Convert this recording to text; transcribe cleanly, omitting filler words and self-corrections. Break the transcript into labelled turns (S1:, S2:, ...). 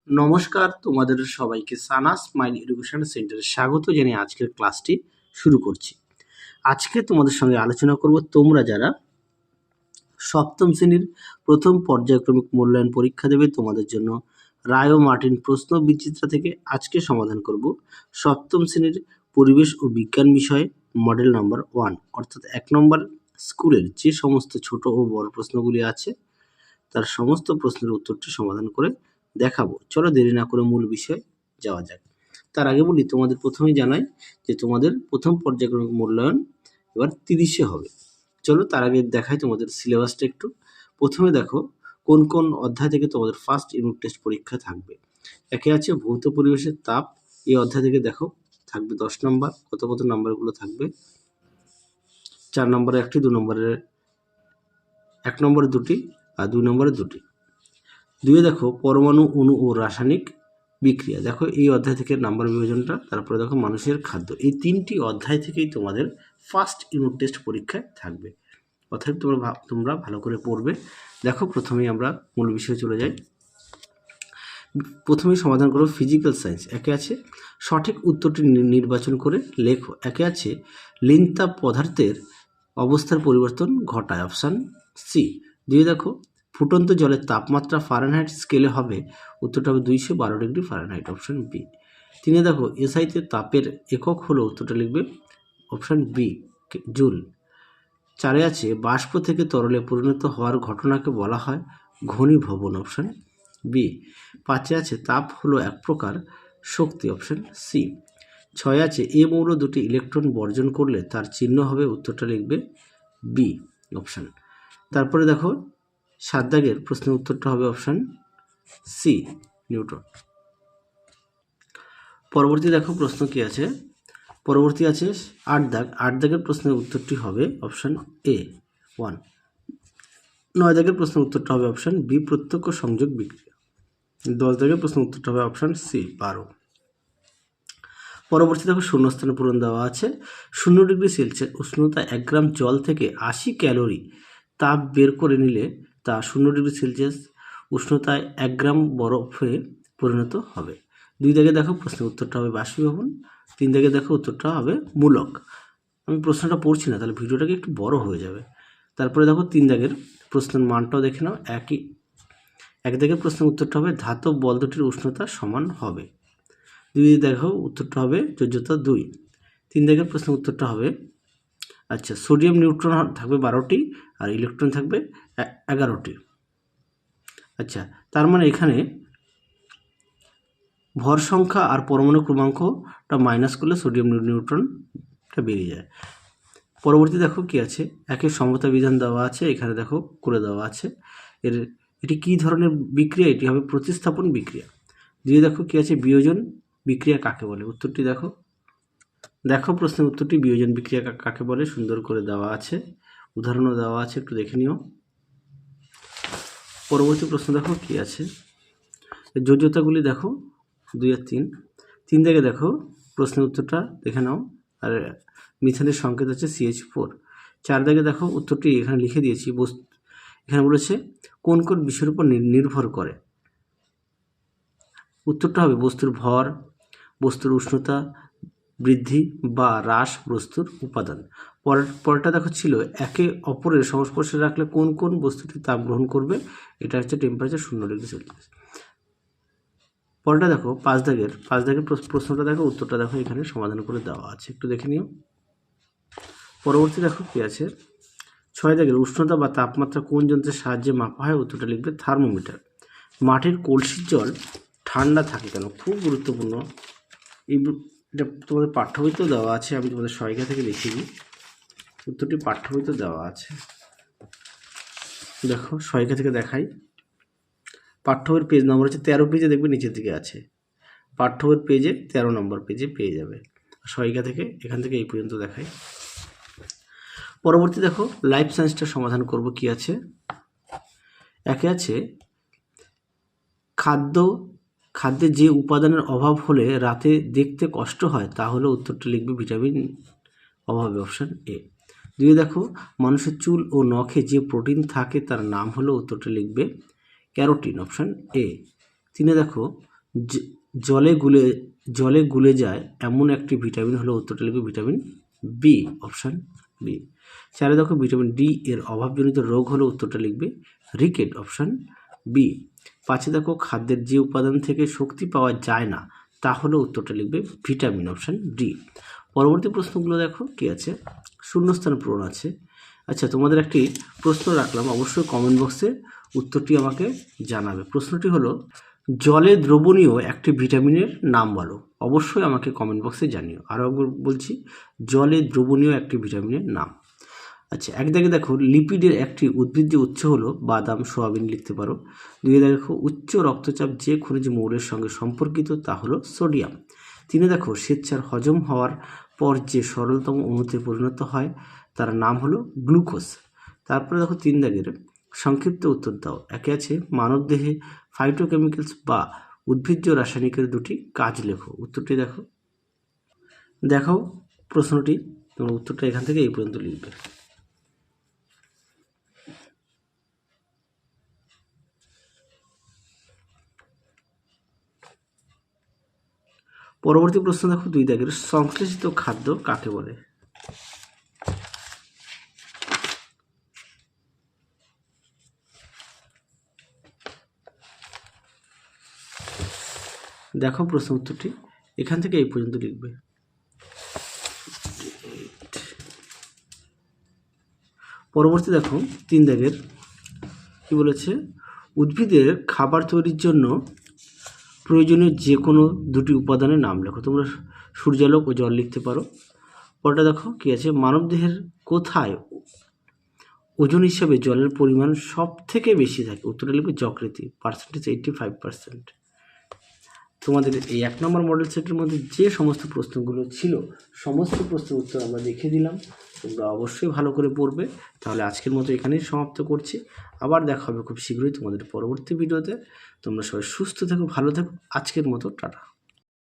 S1: নমস্কার, তোমাদের সবাইকে সানা স্মাইল এডুকেশন সেন্টারে স্বাগত জানিয়ে আজকের ক্লাসটি শুরু করছি। আজকে তোমাদের সঙ্গে আলোচনা করব তোমরা যারা সপ্তম শ্রেণীর প্রথম পর্যায়ক্রমিক মূল্যায়ন পরীক্ষা দেবে তোমাদের জন্য রায় ও মার্টিন প্রশ্ন বিচিত্রা থেকে আজকে সমাধান করব সপ্তম শ্রেণীর পরিবেশ ও বিজ্ঞান বিষয়ে মডেল নাম্বার 1 অর্থাৎ 1 নম্বর স্কুলের যে সমস্ত ছোট ও বড় প্রশ্নগুলি আছে তার সমস্ত প্রশ্নের উত্তরটি সমাধান করে দেখাবো। চলো দেরি না করে মূল বিষয়ে যাওয়া যাক। তার আগে বলি তোমাদের প্রথমেই জানাই যে তোমাদের প্রথম পর্যায়ক্রমিক মূল্যায়ন এবার 30-এ হবে। চলো তার আগে দেখাই তোমাদের সিলেবাসটা একটু। প্রথমে দেখো কোন কোন অধ্যায় থেকে তোমাদের ফার্স্ট ইউনিট টেস্ট পরীক্ষা থাকবে। একে আছে ভৌত পরিবেশের তাপ, এই অধ্যায় থেকে দেখো থাকবে 10 নম্বর। কত কত নাম্বারগুলো থাকবে? 4 নম্বরে একটি, 2 নম্বরের 1 নম্বরে দুটি আর 2 নম্বরে দুটি। 2-এ দেখো পরমাণু অণু ও রাসায়নিক বিক্রিয়া, দেখো এই অধ্যায় থেকে নাম্বার বিভাজনটা। তারপরে দেখো মানুষের খাদ্য, এই 3টি অধ্যায় থেকেই তোমাদের ফার্স্ট ইউনিট টেস্ট পরীক্ষায় থাকবে। অর্থাৎ তোমরা ভালো করে পড়বে। দেখো প্রথমেই আমরা মূল বিষয়ে চলে যাই। প্রথমেই সমাধান করো ফিজিক্যাল সায়েন্স। একে আছে সঠিক উত্তরটি নির্বাচন করে লেখো। একে আছে লিনতাপ পদার্থের অবস্থার পরিবর্তন ঘটায়, অপশান সি। 2 দেখো ফুটন্ত জলের তাপমাত্রা ফারেনহাইট স্কেলে হবে, উত্তরটা হবে 212 ডিগ্রি ফারেনহাইট, অপশান বি। 3 দেখো এসআইতে তাপের একক হলো, উত্তরটা লিখবে অপশান বি জুল। 4 আছে বাষ্প থেকে তরলে পরিণত হওয়ার ঘটনাকে বলা হয় ঘনীভবন, অপশান বি। 5 আছে তাপ হলো এক প্রকার শক্তি, অপশান সি। 6 আছে এ মৌল দুটি ইলেকট্রন বর্জন করলে তার চিহ্ন হবে, উত্তরটা লিখবে বি, অপশান। তারপরে দেখো 7 দাগের প্রশ্নের উত্তরটা হবে অপশান সি নিউটন। পরবর্তী দেখো প্রশ্ন কি আছে, পরবর্তী আছে 8 দাগ। 8 দাগের প্রশ্নের উত্তরটি হবে অপশান এ 1। 9 দাগের প্রশ্নের উত্তরটা হবে অপশান বি প্রত্যক্ষ সংযোগ বিক্রিয়া। 10 দাগের প্রশ্নের উত্তরটা হবে অপশান সি 12। পরবর্তী দেখো শূন্যস্থানে পূরণ দেওয়া আছে। 0 ডিগ্রি সেলসিয়াস উষ্ণতা 1 গ্রাম জল থেকে 80 ক্যালোরি তাপ বের করে নিলে তা 0 ডিগ্রি সেলসিয়াস উষ্ণতায় 1 গ্রাম বরফে পরিণত হবে। 2 দাগে দেখো প্রশ্নের উত্তরটা হবে বাষ্পীভবন। 3 দাগে দেখো উত্তরটা হবে মূলক। আমি প্রশ্নটা পড়ছি না, তাহলে ভিডিওটাকে একটু বড় হয়ে যাবে। তারপরে দেখো 3 দাগের প্রশ্নের মানটাও দেখে নাও। 1 দাগের প্রশ্নের উত্তরটা হবে ধাতব বল দুটির উষ্ণতা সমান হবে। 2 দেখো উত্তরটা হবে যোজ্যতা 2। 3 দাগের প্রশ্নের উত্তরটা হবে আচ্ছা সোডিয়াম নিউট্রন থাকবে 12টি আর ইলেকট্রন থাকবে 11টি। আচ্ছা তার মানে এখানে ভর সংখ্যা আর পরমাণু ক্রমাঙ্কটা মাইনাস করলে সোডিয়াম নিউট্রনটা বেরিয়ে যায়। পরবর্তী দেখো কি আছে, একের সমতা বিধান দেওয়া আছে, এখানে দেখো করে দেওয়া আছে। এটি কি ধরনের বিক্রিয়া? এটি হবে প্রতিস্থাপন বিক্রিয়া। 2 দেখো কি আছে, বিয়োজন বিক্রিয়া কাকে বলে? উত্তরটি দেখো। দেখো প্রশ্নের উত্তরটি বিয়োজন বিক্রিয়া কাকে বলে সুন্দর করে দেওয়া আছে, উদাহরণও দেওয়া আছে, একটু দেখে নিও। পরবর্তী প্রশ্ন দেখো কি আছে, যোজ্যতাগুলি দেখো 2 আর 3। 3 থেকে দেখো প্রশ্নের উত্তরটা দেখে নাও, আর মিথানের সংকেত হচ্ছে CH4। 4 দাগে দেখো উত্তরটি এখানে লিখে দিয়েছি। এখানে বলেছে কোন কোন বিষয়ের উপর নির্ভর করে, উত্তরটা হবে বস্তুর ভর, বস্তুর উষ্ণতা বৃদ্ধি বা হ্রাস, বস্তুর উপাদান। পরেরটা দেখো ছিল একে অপরের সংস্পর্শে রাখলে কোন কোন বস্তুটি তাপ গ্রহণ করবে, এটা হচ্ছে টেম্পারেচার 0 ডিগ্রি সেলসিয়াস। পরেরটা দেখো 5 দাগের প্রশ্নটা দেখো, উত্তরটা দেখো এখানে সমাধান করে দেওয়া আছে, একটু দেখে নিও। পরবর্তী দেখো কি আছে, 6 দাগের উষ্ণতা বা তাপমাত্রা কোন যন্ত্রের সাহায্যে মাপা হয়, উত্তরটা লিখবে থার্মোমিটার। মাটির কলসির জল ঠান্ডা থাকে কেন? খুব গুরুত্বপূর্ণ, এটা তোমাদের পাঠ্য বইতেও দেওয়া আছে, আমি তোমাদের সহায়িকা থেকে লিখে দিই। উত্তরটি পাঠ্য বইতেও দেওয়া আছে, দেখো সহায়িকা থেকে দেখাই। পাঠ্য বইয়ের পেজ নম্বর হচ্ছে 13 পেজে, দেখবে নিচের দিকে আছে। পাঠ্য বইয়ের পেজে 13 নম্বর পেজে পেয়ে যাবে। সহায়িকা থেকে এখান থেকে এই পর্যন্ত দেখাই। পরবর্তী দেখো লাইফ সায়েন্সটা সমাধান করব। কি আছে, একে আছে খাদ্যে যে উপাদানের অভাব হলে রাতে দেখতে কষ্ট হয় তা হলো, উত্তরটা লিখবে ভিটামিন অভাবে, অপশান এ। 2 দেখো মানুষের চুল ও নখে যে প্রোটিন থাকে তার নাম হলো, উত্তরটা লিখবে ক্যারোটিন, অপশান এ। 3 দেখো জলে গুলে যায় এমন একটি ভিটামিন হলো, উত্তরটা লিখবে ভিটামিন বি, অপশান বি। 4 দেখো ভিটামিন ডি এর অভাবজনিত রোগ হলো, উত্তরটা লিখবে রিকেট, অপশান বি। 5 দেখো খাদ্যের যে উপাদান থেকে শক্তি পাওয়া যায় না তা হলো, উত্তরটা লিখবে ভিটামিন, অপশান ডি। পরবর্তী প্রশ্নগুলো দেখো কি আছে, শূন্যস্থান পূরণ আছে। আচ্ছা, তোমাদের একটি প্রশ্ন রাখলাম, অবশ্যই কমেন্ট বক্সে উত্তরটি আমাকে জানাবে। প্রশ্নটি হলো, জলে দ্রবণীয় একটি ভিটামিনের নাম বলো। অবশ্যই আমাকে কমেন্ট বক্সে জানিও। আরও একবার বলছি, জলে দ্রবণীয় একটি ভিটামিনের নাম। আচ্ছা, এক দাগে দেখো লিপিডের একটি উদ্ভিজ্জ উৎস হলো বাদাম, সোয়াবিন লিখতে পারো। 2 দেখো উচ্চ রক্তচাপ যে খনিজ মৌলের সঙ্গে সম্পর্কিত তা হলো সোডিয়াম। 3 দেখো স্বেচ্ছার হজম হওয়ার পর যে সরলতম অণুতে পরিণত হয় তার নাম হলো গ্লুকোজ। তারপরে দেখো 3 দাগের সংক্ষিপ্ত উত্তর দাও। একে আছে মানবদেহে ফাইটোকেমিক্যালস বা উদ্ভিজ্জ রাসায়নিকের দুটি কাজ লেখো। উত্তরটি দেখো, দেখাও প্রশ্নটি, তোমার উত্তরটা এখান থেকে এই পর্যন্ত লিখবে। পরবর্তী প্রশ্ন দেখো 2 দাগের সংশ্লেষিত খাদ্য কাকে বলে। দেখো প্রশ্ন উত্তরটি এখান থেকে এই পর্যন্ত লিখবে। পরবর্তী দেখো 3 দাগের কি বলেছে, উদ্ভিদের খাবার তৈরির জন্য প্রয়োজনীয় যে কোনো দুটি উপাদানের নাম লেখো। তোমরা সূর্যালোক ও জল লিখতে পারো। পরটা দেখো কি আছে, মানবদেহের কোথায় ওজন হিসাবে জলের পরিমাণ সব থেকে বেশি থাকে। উত্তরটা লিখবে যকৃতি, পার্সেন্টেজ 85%। তোমাদের এই 1 নম্বর মডেল সেটের মধ্যে যে সমস্ত প্রশ্নগুলো ছিল সমস্ত প্রশ্নের উত্তর আমরা দেখে দিলাম। তোমরা অবশ্যই ভালো করে পড়বে। তাহলে আজকের মতো এখানেই সমাপ্ত করছি। আবার দেখা হবে খুব শীঘ্রই তোমাদের পরবর্তী ভিডিওতে। তোমরা সবাই সুস্থ থেকো, ভালো থেকো। আজকের মতো টাটা।